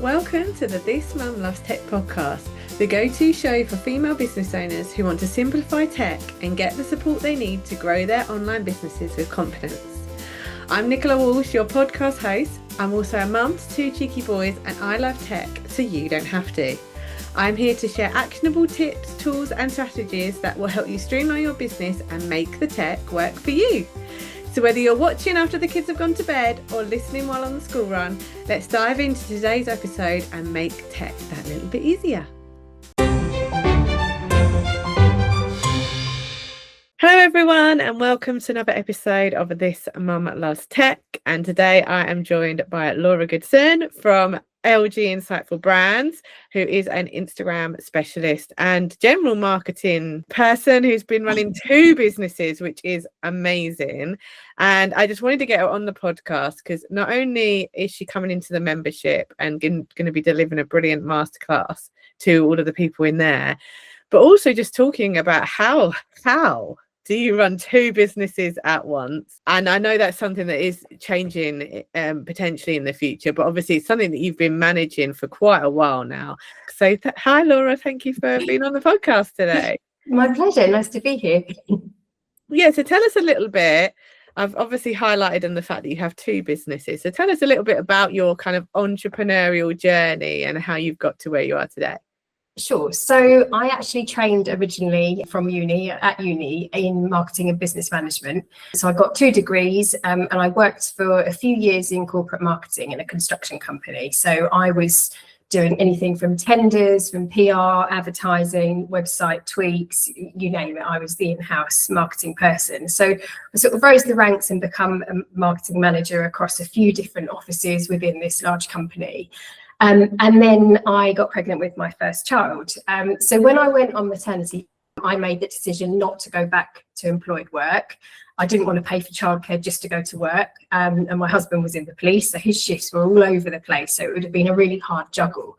Welcome to the This Mum Loves Tech podcast, the go-to show for female business owners who want to simplify tech and get the support they need to grow their online businesses with confidence. I'm Nicola Walsh, your podcast host. I'm also a mum to two cheeky boys and I love tech, so you don't have to. I'm here to share actionable tips, tools and strategies that will help you streamline your business and make the tech work for you. So whether you're watching after the kids have gone to bed or listening while on the school run, let's dive into today's episode and make tech that little bit easier. Hello everyone and welcome to another episode of This Mum Loves Tech, and today I am joined by Laura Gooderson from LG Insightful Brands, who is an Instagram specialist and general marketing person who's been running two businesses, which is amazing. And I just wanted to get her on the podcast because not only is she coming into the membership and going to be delivering a brilliant masterclass to all of the people in there, but also just talking about how do you run two businesses at once? And I know that's something that is changing potentially in the future, but obviously it's something that you've been managing for quite a while now. So hi, Laura. Thank you for being on the podcast today. My pleasure. Nice to be here. Yeah, so tell us a little bit. I've obviously highlighted on the fact that you have two businesses. So tell us a little bit about your kind of entrepreneurial journey and how you've got to where you are today. Sure. So I actually trained originally from uni in marketing and business management. So I got 2 degrees and I worked for a few years in corporate marketing in a construction company. So I was doing anything from tenders, from PR, advertising, website tweaks, you name it. I was the in-house marketing person. So I sort of rose the ranks and become a marketing manager across a few different offices within this large company. And then I got pregnant with my first child. So when I went on maternity, I made the decision not to go back to employed work. I didn't want to pay for childcare just to go to work. And my husband was in the police, so his shifts were all over the place. So it would have been a really hard juggle.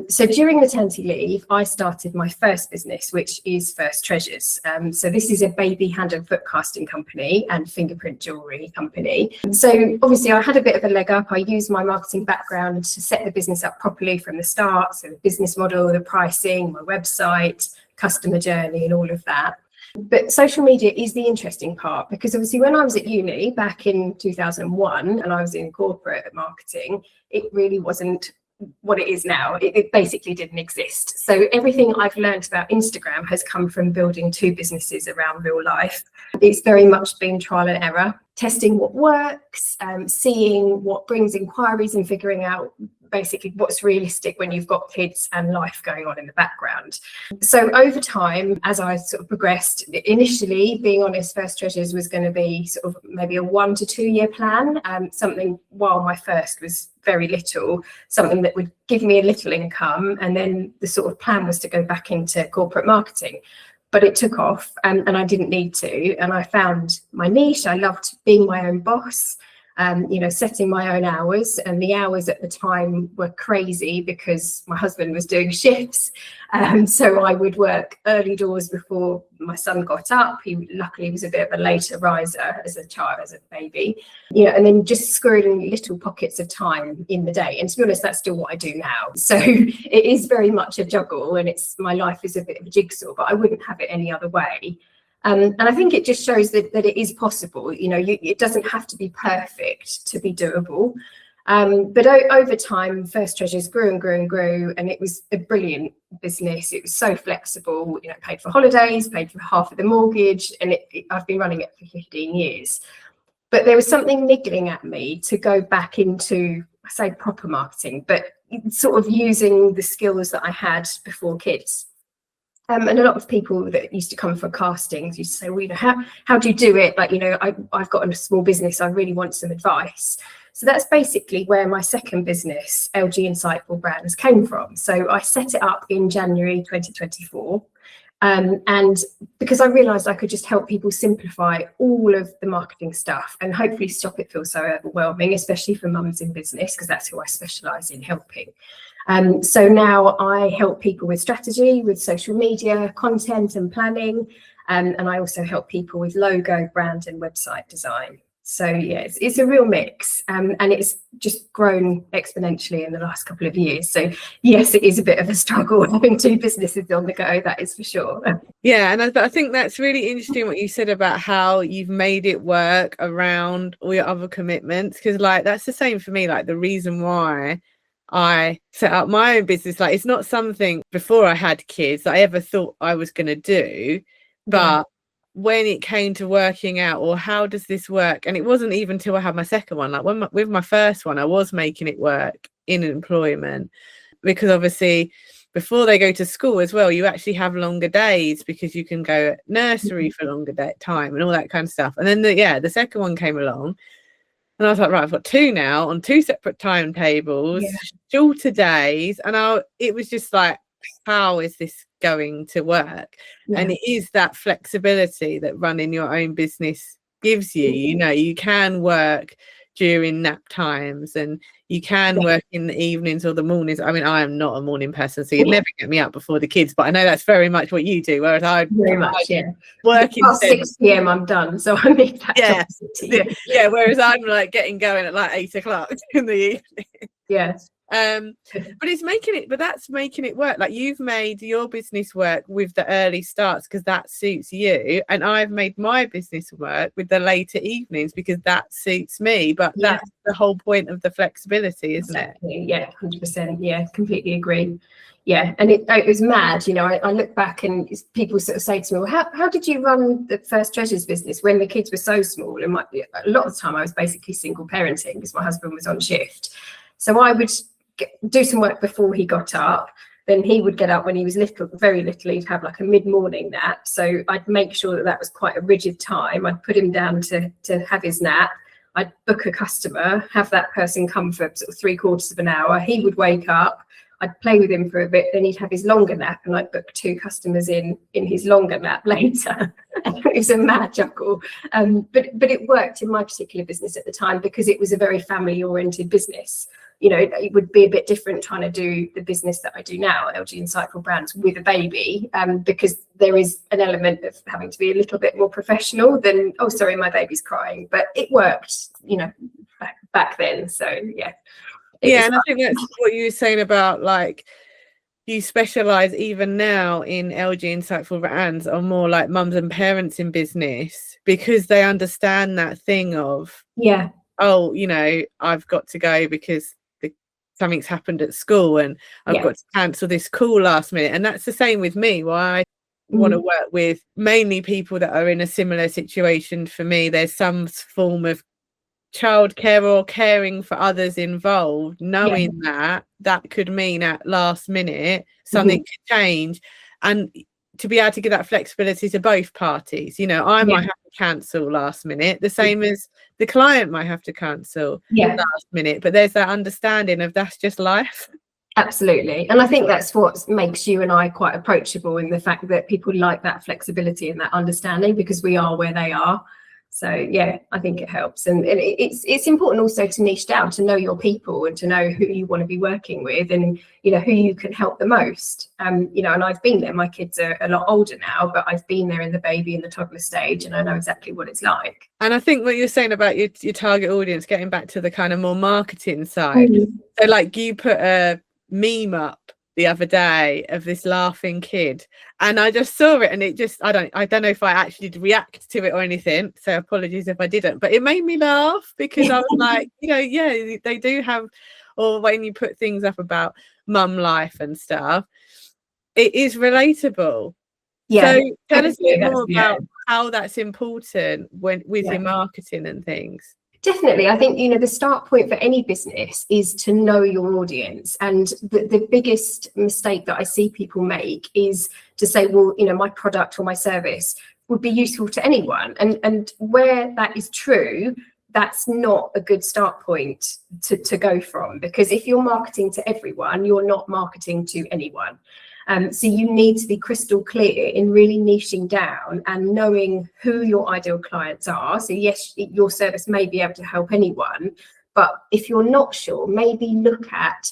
So during maternity leave, I started my first business, which is First Treasures. So this is a baby hand and foot casting company and fingerprint jewellery company. So obviously I had a bit of a leg up. I used my marketing background to set the business up properly from the start. So the business model, the pricing, my website, customer journey and all of that. But social media is the interesting part because obviously when I was at uni back in 2001 and I was in corporate marketing, it really wasn't what it is now. It basically didn't exist. So everything I've learned about Instagram has come from building 2 businesses around real life. It's very much been trial and error, testing what works, seeing what brings inquiries and figuring out basically what's realistic when you've got kids and life going on in the background. So over time, as I sort of progressed, initially, being honest, First Treasures was going to be sort of maybe a 1 to 2 year plan, something while my first was very little, something that would give me a little income. And then the sort of plan was to go back into corporate marketing. But it took off and I didn't need to. And I found my niche. I loved being my own boss. Setting my own hours, and the hours at the time were crazy because my husband was doing shifts. So I would work early doors before my son got up. He luckily was a bit of a later riser as a child, as a baby, and then just screwing little pockets of time in the day. And to be honest, that's still what I do now. So it is very much a juggle and my life is a bit of a jigsaw, but I wouldn't have it any other way. And I think it just shows that it is possible. It doesn't have to be perfect to be doable. But over time, First Treasures grew and grew and grew, and it was a brilliant business. It was so flexible, paid for holidays, paid for half of the mortgage, and I've been running it for 15 years. But there was something niggling at me to go back into, I say proper marketing, but sort of using the skills that I had before kids. And a lot of people that used to come for castings used to say, well, how do you do it? Like, I've got a small business. I really want some advice. So that's basically where my second business, LG Insightful Brands, came from. So I set it up in January 2024. And because I realised I could just help people simplify all of the marketing stuff and hopefully stop it feel so overwhelming, especially for mums in business, because that's who I specialise in helping. So now I help people with strategy, with social media, content and planning, and I also help people with logo, brand and website design. So yeah, it's a real mix, and it's just grown exponentially in the last couple of years. So yes, it is a bit of a struggle having two businesses on the go, that is for sure. Yeah, and I think that's really interesting what you said about how you've made it work around all your other commitments, because like that's the same for me. Like the reason why I set up my own business, like it's not something before I had kids that I ever thought I was going to do, but when it came to working out, or how does this work, and it wasn't even till I had my second one, like with my first one I was making it work in employment, because obviously before they go to school as well, you actually have longer days because you can go at nursery for longer time and all that kind of stuff. And then the second one came along, and I was like, right, I've got two now on two separate timetables, shorter days, and it was just like, how is this going to work? And it is that flexibility that running your own business gives you. You know, you can work during nap times, and you can work in the evenings or the mornings. I mean, I am not a morning person, so you'd never get me up before the kids, but I know that's very much what you do, whereas I very much working past 6 p.m. I'm done, so I'm exact opposite. Whereas I'm like getting going at like 8 o'clock in the evening. But that's making it work. Like you've made your business work with the early starts because that suits you, and I've made my business work with the later evenings because that suits me. But that's the whole point of the flexibility, isn't it? Yeah, 100%. Yeah, completely agree. Yeah, and it was mad. You know, I look back and people sort of say to me, well, how did you run the first Treasures business when the kids were so small? And a lot of the time I was basically single parenting because my husband was on shift. So I would do some work before he got up, then he would get up when he was very little. He'd have like a mid-morning nap, so I'd make sure that was quite a rigid time. I'd put him down to have his nap. I'd book a customer, have that person come for sort of 3/4 of an hour. He would wake up, I'd play with him for a bit, then he'd have his longer nap, and I'd book 2 customers in his longer nap later. It was a mad juggle, but it worked in my particular business at the time because it was a very family-oriented business. You know, it would be a bit different trying to do the business that I do now, LG Insightful Brands, with a baby, because there is an element of having to be a little bit more professional than, oh, sorry, my baby's crying. But it worked, you know, back then. So, yeah. And I think that's what you were saying about, like, you specialise even now in LG Insightful Brands on more like mums and parents in business because they understand that thing of, oh, you know, I've got to go because something's happened at school and I've got to cancel this call last minute. And that's the same with me. Why I want to work with mainly people that are in a similar situation for me. There's some form of childcare or caring for others involved, knowing that could mean at last minute something could change, and to be able to give that flexibility to both parties. You know, I might have to cancel last minute, the same as the client might have to cancel last minute, but there's that understanding of that's just life. Absolutely. And I think that's what makes you and I quite approachable, in the fact that people like that flexibility and that understanding because we are where they are. So yeah, I think it helps, and it's important also to niche down, to know your people and to know who you want to be working with, and you know who you can help the most. You know, and I've been there. My kids are a lot older now, but I've been there in the baby and the toddler stage, and I know exactly what it's like. And I think what you're saying about your target audience, getting back to the kind of more marketing side. So like you put a meme up the other day of this laughing kid, and I just saw it, and it just I don't know if I actually did react to it or anything, so apologies if I didn't, but it made me laugh because I was like, you know, they do have, or when you put things up about mum life and stuff, it is relatable. So tell us a bit more about how that's important with your marketing and things. Definitely. I think, you know, the start point for any business is to know your audience. And the biggest mistake that I see people make is to say, well, you know, my product or my service would be useful to anyone. And where that is true, that's not a good start point to go from, because if you're marketing to everyone, you're not marketing to anyone. So you need to be crystal clear in really niching down and knowing who your ideal clients are. So yes, your service may be able to help anyone, but if you're not sure, maybe look at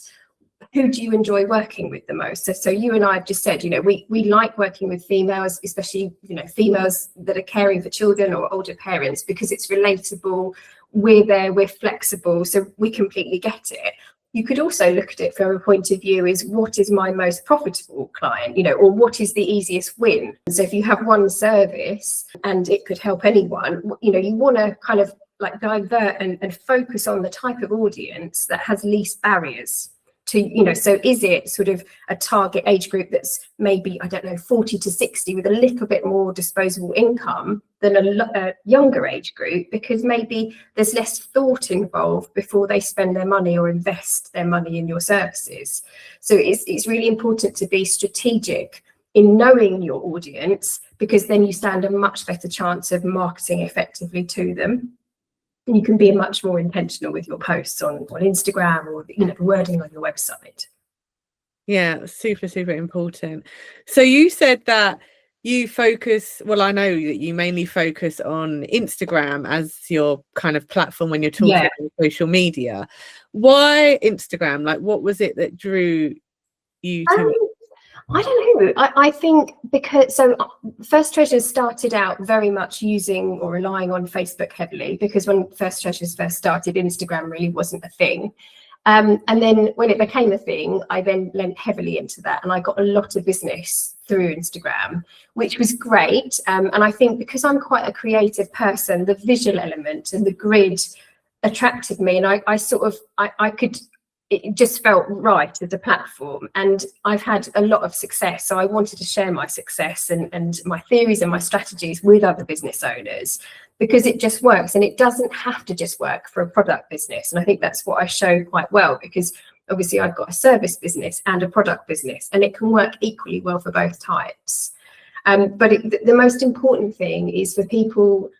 who do you enjoy working with the most? So you and I have just said, we like working with females, especially, females that are caring for children or older parents, because it's relatable. We're there, we're flexible, so we completely get it. You could also look at it from a point of view is, what is my most profitable client, or what is the easiest win? So if you have one service and it could help anyone, you want to kind of like divert and focus on the type of audience that has least barriers to, so is it sort of a target age group that's maybe, I don't know, 40 to 60 with a little bit more disposable income than a younger age group, because maybe there's less thought involved before they spend their money or invest their money in your services. So it's really important to be strategic in knowing your audience, because then you stand a much better chance of marketing effectively to them. You can be much more intentional with your posts on Instagram or the wording on your website. Yeah, super, super important. So you said that you focus, well, I know that you mainly focus on Instagram as your kind of platform when you're talking about social media. Why Instagram? Like, what was it that drew you to it? I don't know. I think because First Treasures started out very much using or relying on Facebook heavily, because when First Treasures first started, Instagram really wasn't a thing. And then when it became a thing, I then lent heavily into that, and I got a lot of business through Instagram, which was great. And I think because I'm quite a creative person, the visual element and the grid attracted me, and I could. It just felt right as a platform, and I've had a lot of success. So I wanted to share my success and my theories and my strategies with other business owners, because it just works, and it doesn't have to just work for a product business. And I think that's what I show quite well, because obviously I've got a service business and a product business, and it can work equally well for both types. But the most important thing is for people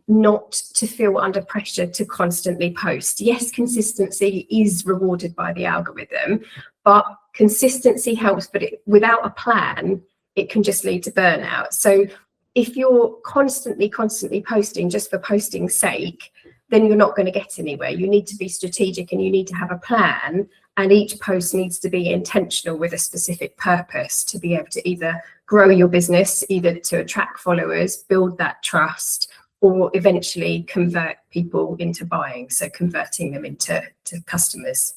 not to feel under pressure to constantly post. Yes, consistency is rewarded by the algorithm, but consistency helps, but without a plan, it can just lead to burnout. So if you're constantly posting just for posting's sake, then you're not going to get anywhere. You need to be strategic, and you need to have a plan, and each post needs to be intentional with a specific purpose to be able to either grow your business, either to attract followers, build that trust, or eventually convert people into buying, so converting them into customers.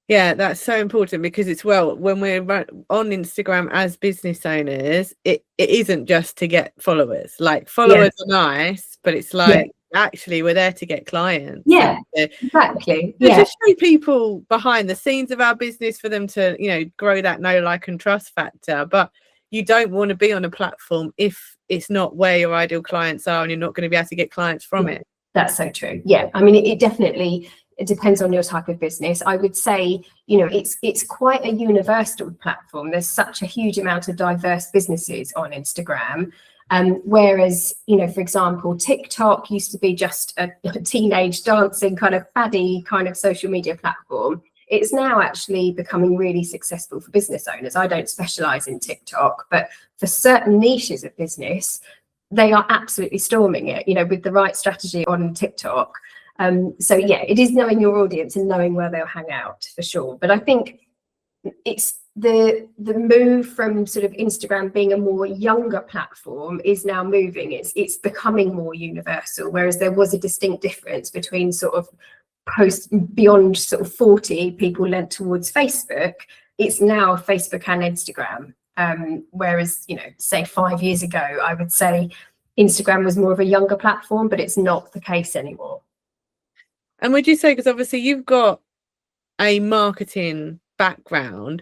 Yeah, that's so important, because it's, well, when we're on Instagram as business owners, it isn't just to get followers. Like, followers are nice, but it's like, actually we're there to get clients. Yeah, exactly. Just show people behind the scenes of our business for them to, grow that know, like, and trust factor. But you don't want to be on a platform if it's not where your ideal clients are, and you're not going to be able to get clients from it. That's so true. Yeah, I mean, it definitely, it depends on your type of business. I would say, it's quite a universal platform. There's such a huge amount of diverse businesses on Instagram. Whereas, for example, TikTok used to be just a teenage dancing kind of faddy kind of social media platform. It's now actually becoming really successful for business owners. I don't specialize in TikTok, but for certain niches of business, they are absolutely storming it, with the right strategy on TikTok. So yeah, it is knowing your audience and knowing where they'll hang out, for sure. But I think it's the move from sort of Instagram being a more younger platform is now moving. It's becoming more universal, whereas there was a distinct difference between sort of post beyond sort of 40 people lent towards Facebook. It's now Facebook and Instagram. Whereas, say 5 years ago, I would say Instagram was more of a younger platform, but it's not the case anymore. And would you say, because obviously you've got a marketing background,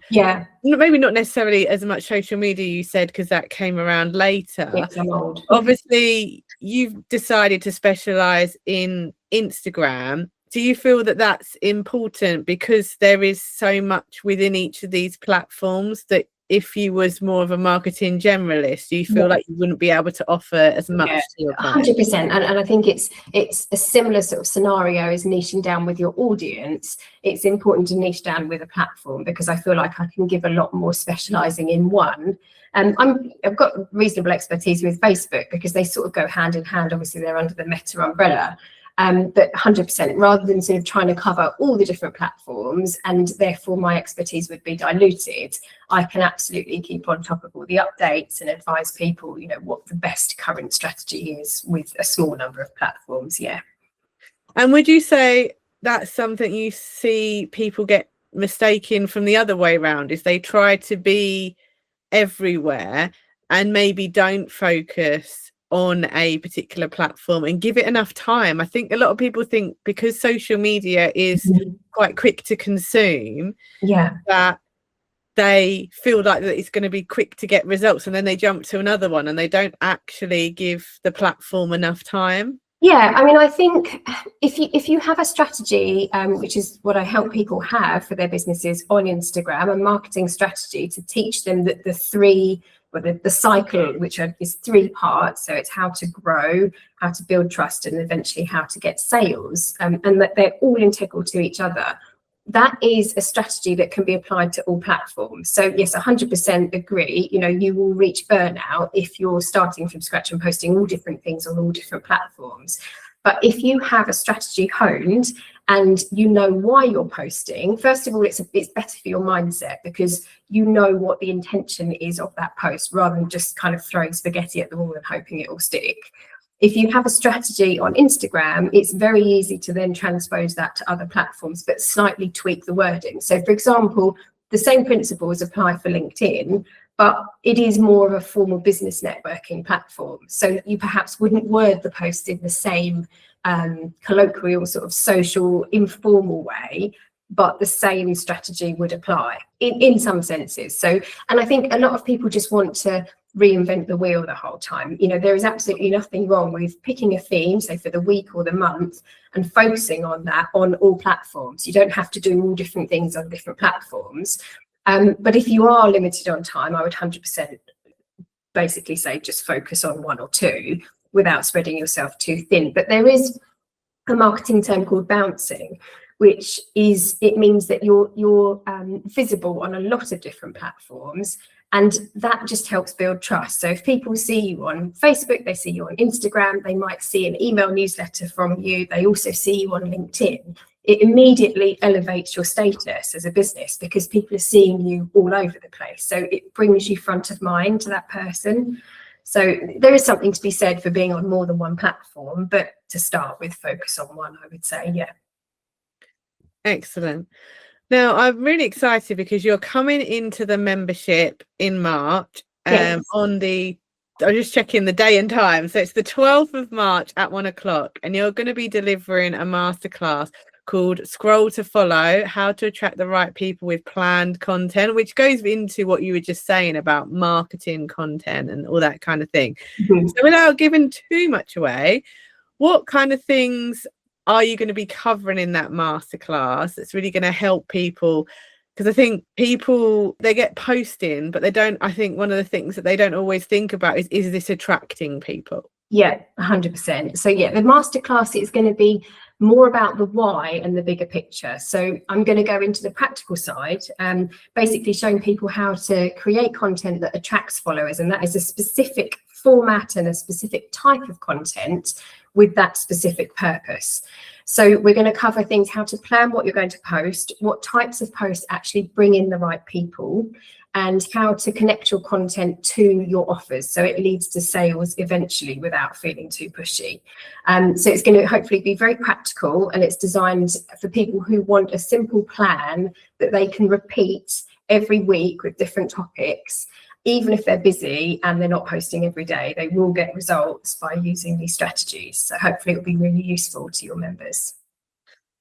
maybe not necessarily as much social media, you said, because that came around later. Yes, I'm old. Obviously you've decided to specialize in Instagram. Do you feel that that's important, because there is so much within each of these platforms, that if you was more of a marketing generalist, do you feel like you wouldn't be able to offer as much to your clients? 100%. And I think it's a similar sort of semario as niching down with your audience. It's important to niche down with a platform, because I feel like I can give a lot more specializing in one. And I've got reasonable expertise with Facebook, because they sort of go hand in hand. Obviously, they're under the Meta umbrella. But 100%, rather than sort of trying to cover all the different platforms and therefore my expertise would be diluted, I can absolutely keep on top of all the updates and advise people, what the best current strategy is with a small number of platforms. Yeah. And would you say that's something you see people get mistaken from the other way around, is they try to be everywhere and maybe don't focus on a particular platform and give it enough time? I think a lot of people think because social media is quite quick to consume, that they feel like that it's going to be quick to get results, and then they jump to another one and they don't actually give the platform enough time. Yeah, I mean, I think if you have a strategy, which is what I help people have for their businesses on Instagram, a marketing strategy to teach them that the cycle, which is 3 parts. So it's how to grow, how to build trust, and eventually how to get sales, and that they're all integral to each other. That is a strategy that can be applied to all platforms. So yes, 100% agree. You will reach burnout if you're starting from scratch and posting all different things on all different platforms. But if you have a strategy honed and you know why you're posting, first of all, it's better for your mindset because you know what the intention is of that post rather than just kind of throwing spaghetti at the wall and hoping it will stick. If you have a strategy on Instagram, it's very easy to then transpose that to other platforms, but slightly tweak the wording. So, for example, the same principles apply for LinkedIn, but it is more of a formal business networking platform. So you perhaps wouldn't word the post in the same colloquial sort of social, informal way, but the same strategy would apply in some senses. So, and I think a lot of people just want to reinvent the wheel the whole time. There is absolutely nothing wrong with picking a theme, say for the week or the month, and focusing on that on all platforms. You don't have to do all different things on different platforms. But if you are limited on time, I would 100% basically say just focus on 1 or 2 without spreading yourself too thin. But there is a marketing term called bouncing, which means that you're visible on a lot of different platforms. And that just helps build trust. So if people see you on Facebook, they see you on Instagram, they might see an email newsletter from you, they also see you on LinkedIn, it immediately elevates your status as a business because people are seeing you all over the place. So it brings you front of mind to that person. So there is something to be said for being on more than one platform, but to start with, focus on one, I would say, yeah. Excellent. Now, I'm really excited because you're coming into the membership in March. Yes. I'm just checking the day and time. So it's the 12th of March at 1 o'clock, and you're going to be delivering a masterclass called Scroll to Follow, How to Attract the Right People with Planned Content, which goes into what you were just saying about marketing content and all that kind of thing. So without giving too much away, what kind of things are you going to be covering in that masterclass that's really going to help people? Because I think people, they get posting, but I think one of the things that they don't always think about is this attracting people? Yeah, 100%. So yeah, the masterclass is going to be more about the why and the bigger picture. So I'm going to go into the practical side, basically showing people how to create content that attracts followers. And that is a specific format and a specific type of content with that specific purpose. So we're going to cover things, how to plan what you're going to post, what types of posts actually bring in the right people, and how to connect your content to your offers so it leads to sales eventually without feeling too pushy. So it's going to hopefully be very practical, and it's designed for people who want a simple plan that they can repeat every week with different topics. Even if they're busy and they're not posting every day, they will get results by using these strategies. So hopefully it'll be really useful to your members.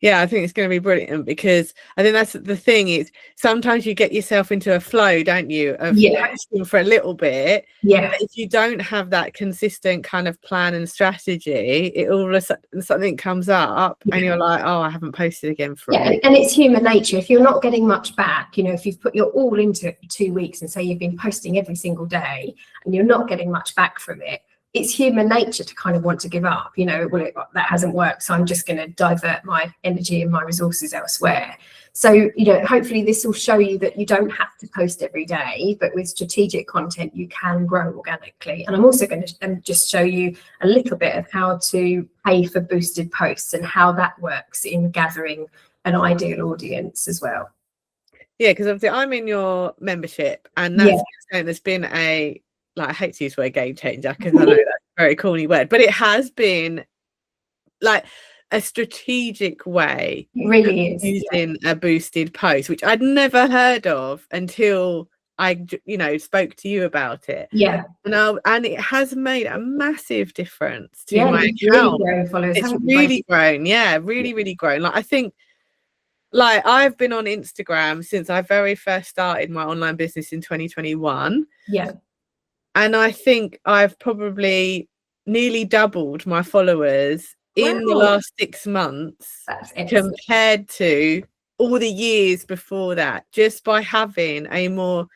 Yeah, I think it's going to be brilliant, because I think that's the thing is sometimes you get yourself into a flow, don't you, of posting for a little bit. Yeah. But if you don't have that consistent kind of plan and strategy, it all of a sudden something comes up and you're like, oh, I haven't posted again for a week. And it's human nature. If you're not getting much back, if you've put your all into it for 2 weeks and say you've been posting every single day and you're not getting much back from it, it's human nature to kind of want to give up, that hasn't worked, so I'm just going to divert my energy and my resources elsewhere. So, hopefully this will show you that you don't have to post every day, but with strategic content, you can grow organically. And I'm also going to just show you a little bit of how to pay for boosted posts and how that works in gathering an ideal audience as well. Yeah, because obviously I'm in your membership, and that's something that's been I hate to use the word game changer because I know that's a very corny word, but it has been like a strategic way really is using a boosted post, which I'd never heard of until I spoke to you about it. And it has made a massive difference to my account. It's really grown. Really grown. Like, I think, like, I've been on Instagram since I very first started my online business in 2021. And I think I've probably nearly doubled my followers in the last 6 months compared to all the years before that, just by having a more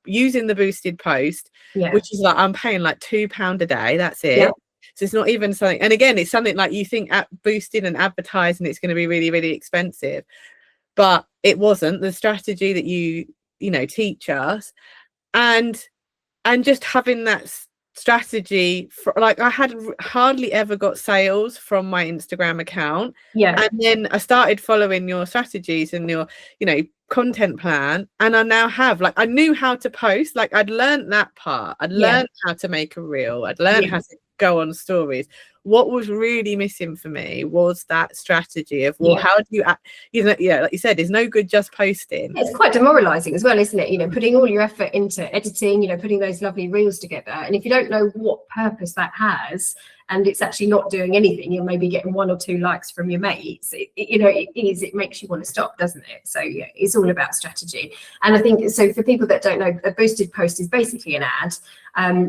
using the boosted post, which is like I'm paying like £2 a day. That's it. So it's not even something. And again, it's something like you think at boosted and advertising, it's going to be really, really expensive, but it wasn't. The strategy that you teach us, and just having that strategy for, like, I had hardly ever got sales from my Instagram account, and then I started following your strategies and your content plan, and I now have, like, I knew how to post, like, I'd learned that part, I'd learned how to make a reel, I'd learned how to go on stories. What was really missing for me was that strategy of, well, how do you like you said, it's no good just posting. It's quite demoralizing as well, isn't it? Putting all your effort into editing, putting those lovely reels together, and if you don't know what purpose that has, and it's actually not doing anything, you're maybe getting 1 or 2 likes from your mates, it makes you want to stop, doesn't it? So it's all about strategy. And I think, so for people that don't know, a boosted post is basically an ad,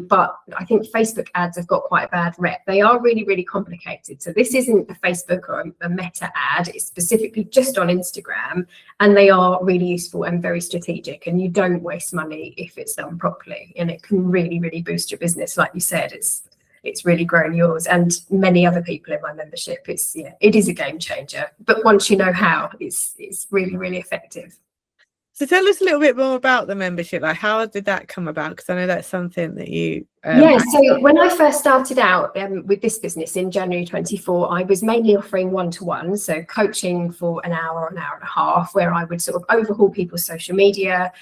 but I think Facebook ads have got quite a bad rep. They are really, really complicated. So this isn't a Facebook or a Meta ad, it's specifically just on Instagram, and they are really useful and very strategic, and you don't waste money if it's done properly, and it can really, really boost your business. Like you said, it's really grown yours and many other people in my membership. It is a game changer, but once you know how, it's really, really effective. So tell us a little bit more about the membership. Like, how did that come about? Because I know that's something that you so when I first started out with this business in January 24, I was mainly offering one-to-one, so coaching for an hour and a half, where I would sort of overhaul people's social media.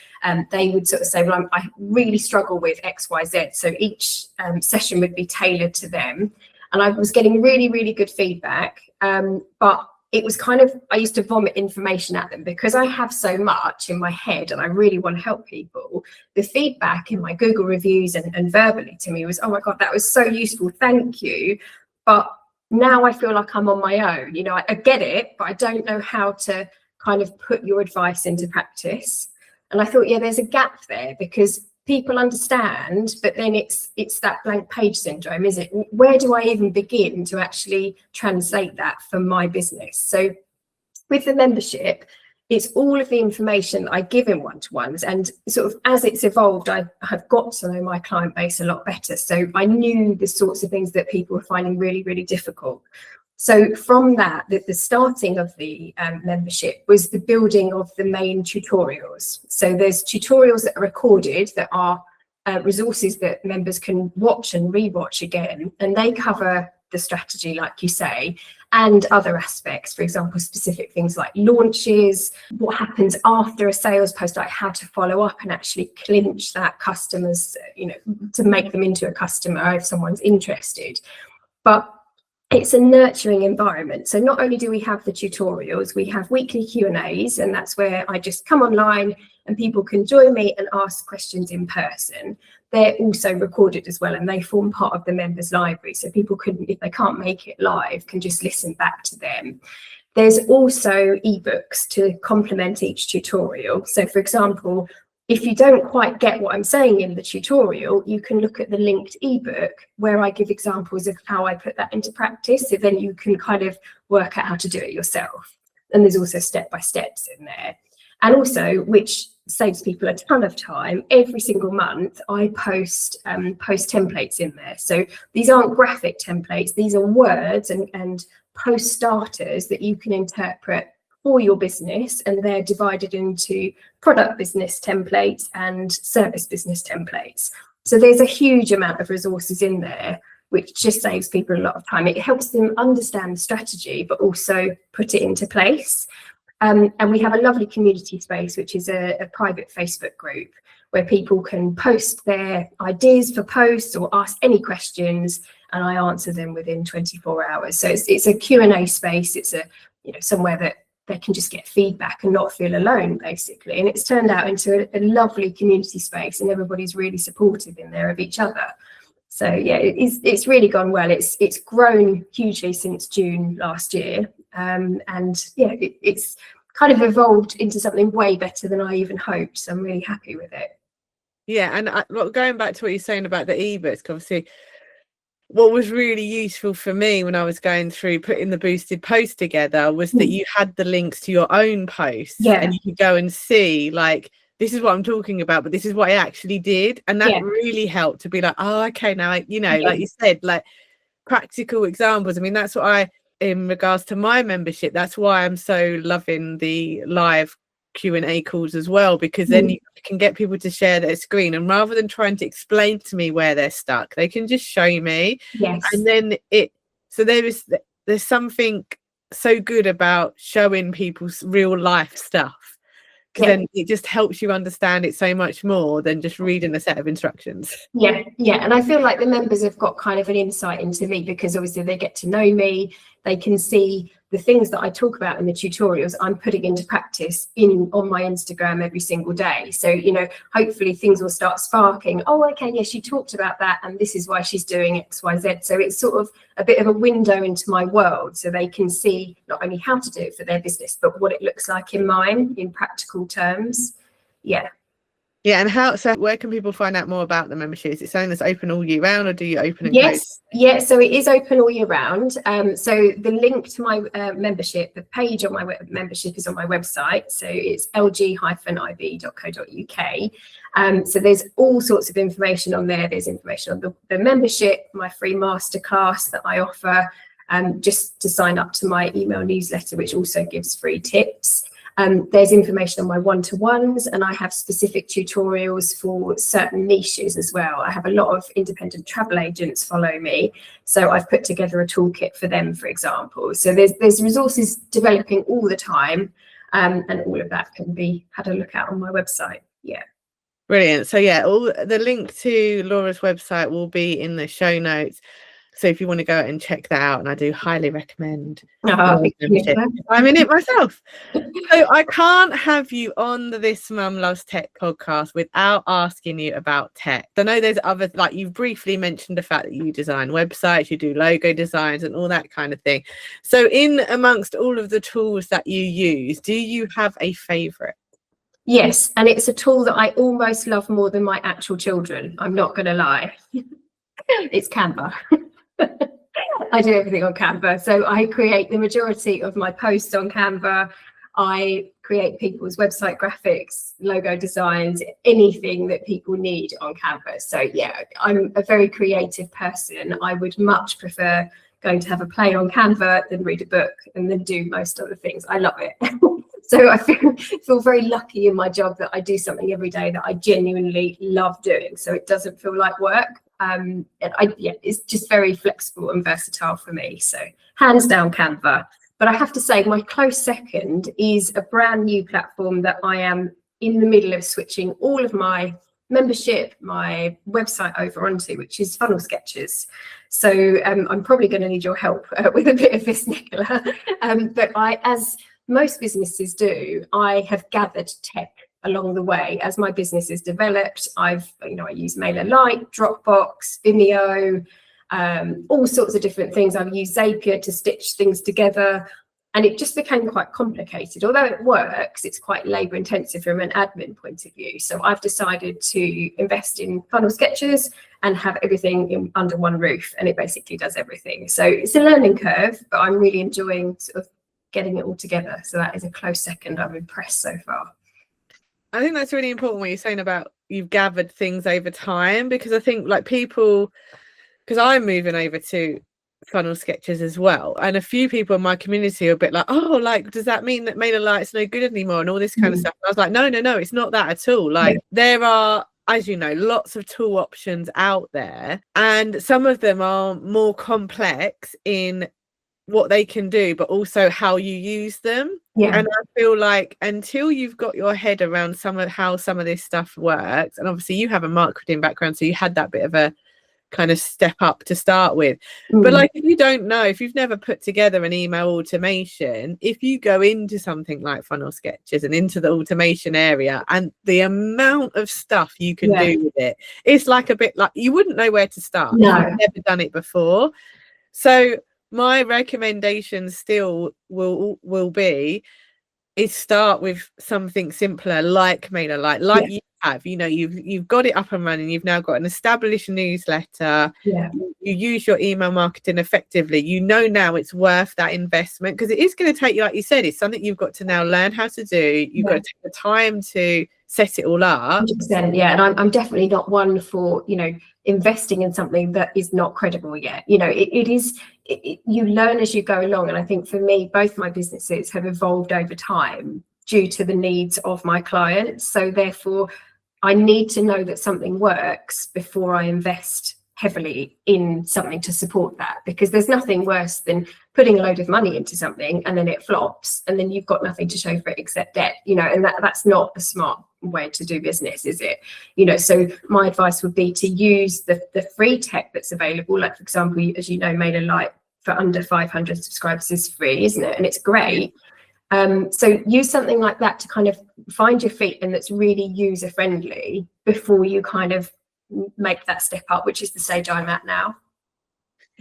They would sort of say, well, I really struggle with XYZ, so each session would be tailored to them, and I was getting really, really good feedback, but it was kind of, I used to vomit information at them because I have so much in my head and I really want to help people. The feedback in my Google reviews and verbally to me was, oh my God, that was so useful, thank you. But now I feel like I'm on my own. I get it, but I don't know how to kind of put your advice into practice. And I thought, there's a gap there, because people understand, but then it's that blank page syndrome, is it? Where do I even begin to actually translate that for my business? So with the membership, it's all of the information that I give in one-to-ones, and sort of as it's evolved, I have got to know my client base a lot better. So I knew the sorts of things that people were finding really, really difficult. So from that, the starting of the membership was the building of the main tutorials. So there's tutorials that are recorded that are resources that members can watch and rewatch again, and they cover the strategy, like you say, and other aspects. For example, specific things like launches, what happens after a sales post, like how to follow up and actually clinch that customers, to make them into a customer if someone's interested. But it's a nurturing environment. So not only do we have the tutorials, we have weekly Q&As, and that's where I just come online and people can join me and ask questions in person. They're also recorded as well, and they form part of the members library. So people can, if they can't make it live, can just listen back to them. There's also ebooks to complement each tutorial. So for example, if you don't quite get what I'm saying in the tutorial, you can look at the linked ebook where I give examples of how I put that into practice. So then you can kind of work out how to do it yourself. And there's also step-by-steps in there. And also, which saves people a ton of time, every single month I post templates in there. So these aren't graphic templates, these are words and post starters that you can interpret for your business, and they're divided into product business templates and service business templates. So there's a huge amount of resources in there, which just saves people a lot of time. It helps them understand the strategy, but also put it into place. And we have a lovely community space, which is a private Facebook group where people can post their ideas for posts or ask any questions, and I answer them within 24 hours. So it's a Q&A space. It's somewhere that they can just get feedback and not feel alone, basically. And it's turned out into a lovely community space, and everybody's really supportive in there of each other. So yeah, it's really gone well. It's grown hugely since June last year, and yeah, it's kind of evolved into something way better than I even hoped. So I'm really happy with it. Yeah, and going back to what you're saying about the ebooks, obviously, what was really useful for me when I was going through putting the boosted post together was that you had the links to your own posts, and you could go and see, like, this is what I'm talking about, but this is what I actually did. And that really helped to be like, oh, okay, now, like you said, like practical examples. I mean, that's what in regards to my membership, that's why I'm so loving the live Q&A calls as well, because then you can get people to share their screen, and rather than trying to explain to me where they're stuck, they can just show me. And then there's something so good about showing people's real life stuff, because then it just helps you understand it so much more than just reading a set of instructions. And I feel like the members have got kind of an insight into me, because obviously they get to know me. They can see the things that I talk about in the tutorials I'm putting into practice on my Instagram every single day. So, hopefully things will start sparking. Oh, okay, yes, she talked about that, and this is why she's doing X, Y, Z. So it's sort of a bit of a window into my world, so they can see not only how to do it for their business, but what it looks like in mine in practical terms. Yeah, and where can people find out more about the membership? Is it something that's open all year round, or do you open and close? Yeah, so it is open all year round. So the link to my membership, the page on my membership is on my website. So it's lg-ib.co.uk. So there's all sorts of information on there. There's information on the membership, my free masterclass that I offer, just to sign up to my email newsletter, which also gives free tips. There's information on my one-to-ones, and I have specific tutorials for certain niches as well. I have a lot of independent travel agents follow me, so I've put together a toolkit for them, for example. So there's resources developing all the time, and all of that can be had a look at on my website. Brilliant. So all the link to Laura's website will be in the show notes. So if you want to go and check that out, and I do highly recommend. I'm in it myself. So I can't have you on This Mum Loves Tech podcast without asking you about tech. I know there's other, like you've briefly mentioned the fact that you design websites, you do logo designs and all that kind of thing. So in amongst all of the tools that you use, do you have a favourite? Yes, and it's a tool that I almost love more than my actual children. I'm not going to lie. It's Canva. I do everything on Canva. So I create the majority of my posts on Canva. I create people's website graphics, logo designs, anything that people need on Canva. So yeah, I'm a very creative person. I would much prefer going to have a play on Canva than read a book and then do most other things. I love it. So I feel very lucky in my job that I do something every day that I genuinely love doing. So it doesn't feel like work. And it's just very flexible and versatile for me. So hands down Canva. But I have to say my close second is a brand new platform that I am in the middle of switching all of my membership, my website over onto, which is Funnel Sketches. So I'm probably going to need your help with a bit of this, Nicola. But as most businesses do, I have gathered tech along the way as my business has developed. I use MailerLite, Dropbox, Vimeo, all sorts of different things. I've used Zapier to stitch things together, and it just became quite complicated. Although it works, it's quite labor intensive from an admin point of view. So I've decided to invest in Funnel Sketches and have everything under one roof, and it basically does everything. So it's a learning curve, but I'm really enjoying sort of getting it all together. So that is a close second. I'm impressed so far. I think that's really important what you're saying about you've gathered things over time, because I think like people, because I'm moving over to funnel sketches as well, and a few people in my community are a bit like, oh, like, does that mean that MailerLite's no good anymore and all this kind of stuff? And I was like, no, it's not that at all. Like, there are, as you know, lots of tool options out there, and some of them are more complex in what they can do, but also how you use them. And I feel like until you've got your head around how some of this stuff works, and obviously you have a marketing background, so you had that bit of a kind of step up to start with. But like, if you don't know, if you've never put together an email automation, if you go into something like funnel sketches and into the automation area, and the amount of stuff you can do with it, it's like a bit like you wouldn't know where to start if you've never done it before. So my recommendation still will be is start with something simpler like MailerLite, like you have, you know, you've got it up and running, you've now got an established newsletter, you use your email marketing effectively, you know now it's worth that investment, because it is going to take you, like you said, it's something you've got to now learn how to do, you've got to take the time to set it all up. 100%, yeah. And I'm definitely not one for, you know, investing in something that is not credible yet. You know, you learn as you go along. And I think for me, both my businesses have evolved over time due to the needs of my clients. So therefore, I need to know that something works before I invest heavily in something to support that, because there's nothing worse than putting a load of money into something and then it flops and then you've got nothing to show for it except debt, you know, and that's not a smart way to do business, is it? You know, so my advice would be to use the free tech that's available. Like, for example, as you know, MailerLite for under 500 subscribers is free, isn't it? And it's great. So use something like that to kind of find your feet, and that's really user friendly before you kind of make that step up, which is the stage I'm at now.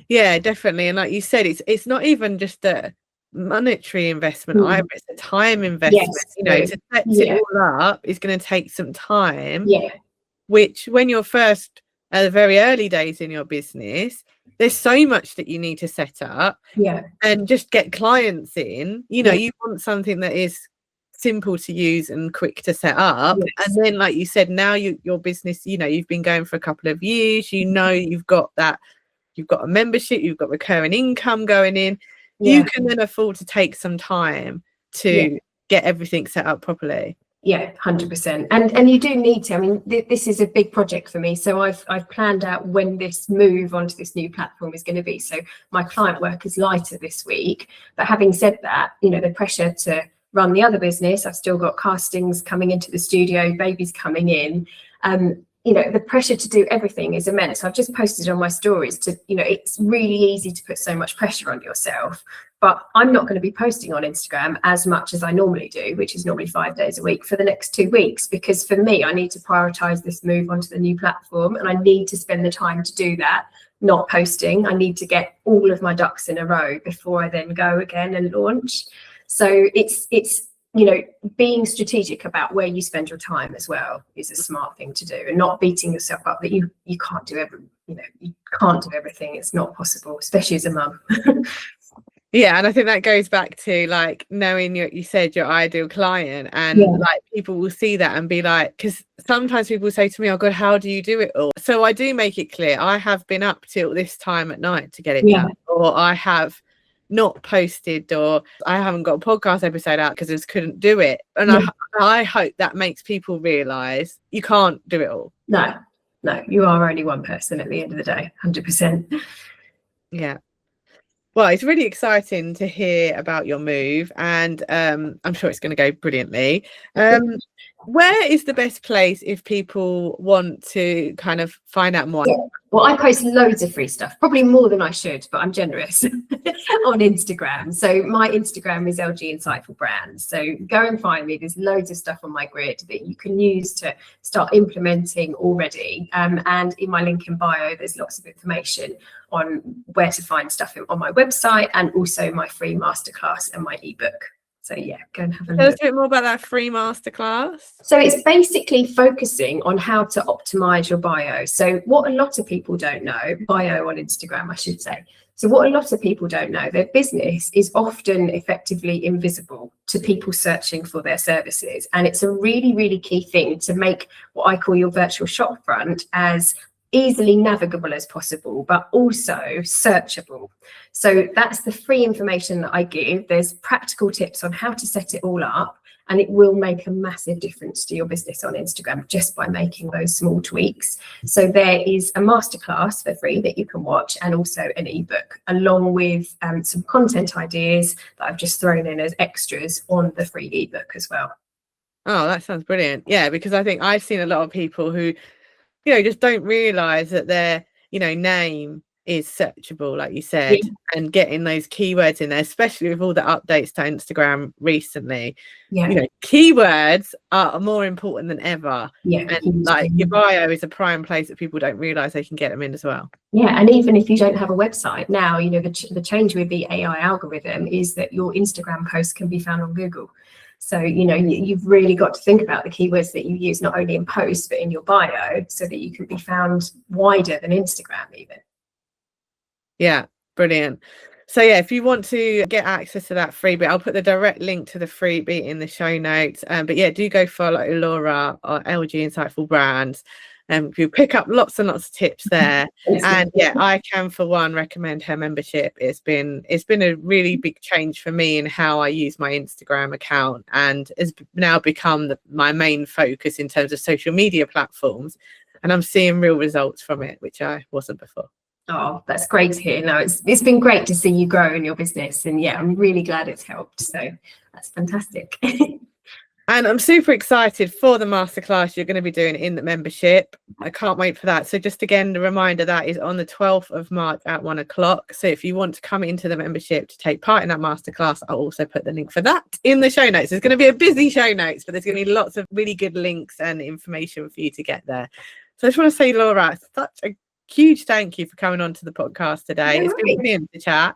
Yeah, definitely. And like you said, it's not even just a monetary investment either, it's a time investment. You know, to set it all up is going to take some time, which when you're first at the very early days in your business, there's so much that you need to set up and just get clients in. You know, you want something that is simple to use and quick to set up, and then, like you said, now your business, you know, you've been going for a couple of years, you know, you've got a membership, you've got recurring income going in, you can then afford to take some time to get everything set up properly. 100%. And you do need to, I mean, this is a big project for me, so I've planned out when this move onto this new platform is going to be. So my client work is lighter this week, but having said that, you know, the pressure to run the other business, I've still got castings coming into the studio, babies coming in, you know, the pressure to do everything is immense. I've just posted on my stories to, you know, it's really easy to put so much pressure on yourself, but I'm not going to be posting on Instagram as much as I normally do, which is normally 5 days a week, for the next 2 weeks, because for me, I need to prioritize this move onto the new platform, and I need to spend the time to do that, not posting. I need to get all of my ducks in a row before I then go again and launch. So it's you know, being strategic about where you spend your time as well is a smart thing to do, and not beating yourself up that you can't do you can't do everything. It's not possible, especially as a mum. Yeah, and I think that goes back to like knowing you said your ideal client, and like people will see that and be like, because sometimes people say to me, oh God, how do you do it all? So I do make it clear, I have been up till this time at night to get it done, or I have not posted, or I haven't got a podcast episode out because I just couldn't do it. And I hope that makes people realize you can't do it all. No, you are only one person at the end of the day. 100%. Yeah. Well, it's really exciting to hear about your move, and I'm sure it's going to go brilliantly. Where is the best place if people want to kind of find out more? Well, I post loads of free stuff, probably more than I should, but I'm generous, on Instagram. So my Instagram is LG Insightful Brands. So go and find me. There's loads of stuff on my grid that you can use to start implementing already. And in my link in bio, there's lots of information on where to find stuff on my website, and also my free masterclass and my ebook. So yeah, go and have a look. Tell us a bit more about that free masterclass. So it's basically focusing on how to optimize your bio. So what a lot of people don't know, bio on Instagram, I should say. So what a lot of people don't know, their business is often effectively invisible to people searching for their services. And it's a really, really key thing to make what I call your virtual shop front as easily navigable as possible, but also searchable. So that's the free information that I give. There's practical tips on how to set it all up, and it will make a massive difference to your business on Instagram just by making those small tweaks. So there is a masterclass for free that you can watch, and also an ebook, along with some content ideas that I've just thrown in as extras on the free ebook as well. Oh, that sounds brilliant. Yeah, because I think I've seen a lot of people who, just don't realize that their, name is searchable, like you said, and getting those keywords in there, especially with all the updates to Instagram recently. Keywords are more important than ever. And like your bio is a prime place that people don't realize they can get them in as well. Yeah, and even if you don't have a website now, the change with the AI algorithm is that your Instagram posts can be found on Google. So, you've really got to think about the keywords that you use, not only in posts, but in your bio, so that you can be found wider than Instagram even. Yeah, brilliant. So yeah, if you want to get access to that freebie, I'll put the direct link to the freebie in the show notes. But yeah, do go follow Laura or LG Insightful Brands. You pick up lots and lots of tips there. And yeah, I can for one recommend her membership. It's been a really big change for me in how I use my Instagram account, and has now become my main focus in terms of social media platforms. And I'm seeing real results from it, which I wasn't before. Oh, that's great to hear. No, it's been great to see you grow in your business, and yeah, I'm really glad it's helped. So that's fantastic. And I'm super excited for the masterclass you're going to be doing in the membership. I can't wait for that. So just again, the reminder that is on the 12th of March at 1 o'clock. So if you want to come into the membership to take part in that masterclass, I'll also put the link for that in the show notes. There's going to be a busy show notes, but there's going to be lots of really good links and information for you to get there. So I just want to say, Laura, such a huge thank you for coming on to the podcast today. It's been brilliant to chat.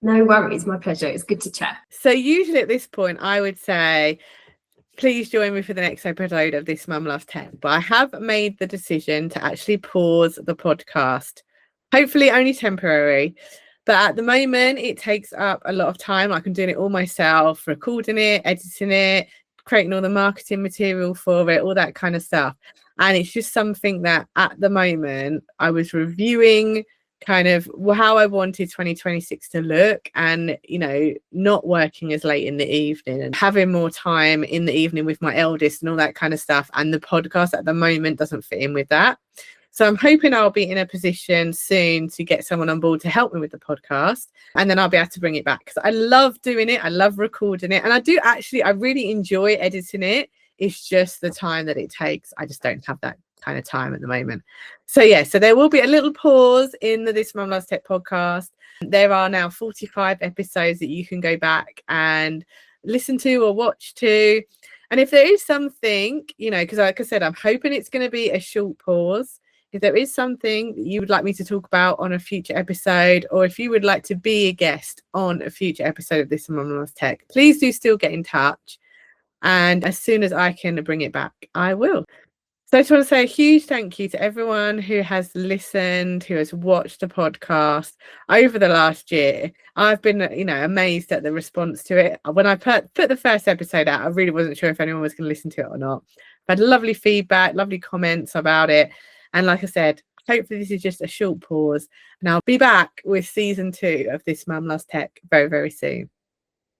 No worries, my pleasure. It's good to chat. So usually at this point, I would say, please join me for the next episode of This Mum Loves Tech. But I have made the decision to actually pause the podcast. Hopefully only temporary. But at the moment, it takes up a lot of time. I can do it all myself, recording it, editing it, creating all the marketing material for it, all that kind of stuff. And it's just something that at the moment I was reviewing kind of how I wanted 2026 to look, and not working as late in the evening and having more time in the evening with my eldest and all that kind of stuff. And the podcast at the moment doesn't fit in with that. So I'm hoping I'll be in a position soon to get someone on board to help me with the podcast, and then I'll be able to bring it back, because I love doing it. I love recording it, and I really enjoy editing it. It's just the time that it takes. I just don't have that kind of time at the moment. So yeah, so there will be a little pause in the This Mum Loves Tech podcast. There are now 45 episodes that you can go back and listen to or watch to. And if there is something, because like I said, I'm hoping it's going to be a short pause. If there is something that you would like me to talk about on a future episode, or if you would like to be a guest on a future episode of This Mum Loves Tech, please do still get in touch. And as soon as I can bring it back, I will. So I just want to say a huge thank you to everyone who has listened, who has watched the podcast over the last year. I've been, amazed at the response to it. When I put the first episode out, I really wasn't sure if anyone was going to listen to it or not. I've had lovely feedback, lovely comments about it. And like I said, hopefully this is just a short pause, and I'll be back with season 2 of This Mum Loves Tech very, very soon.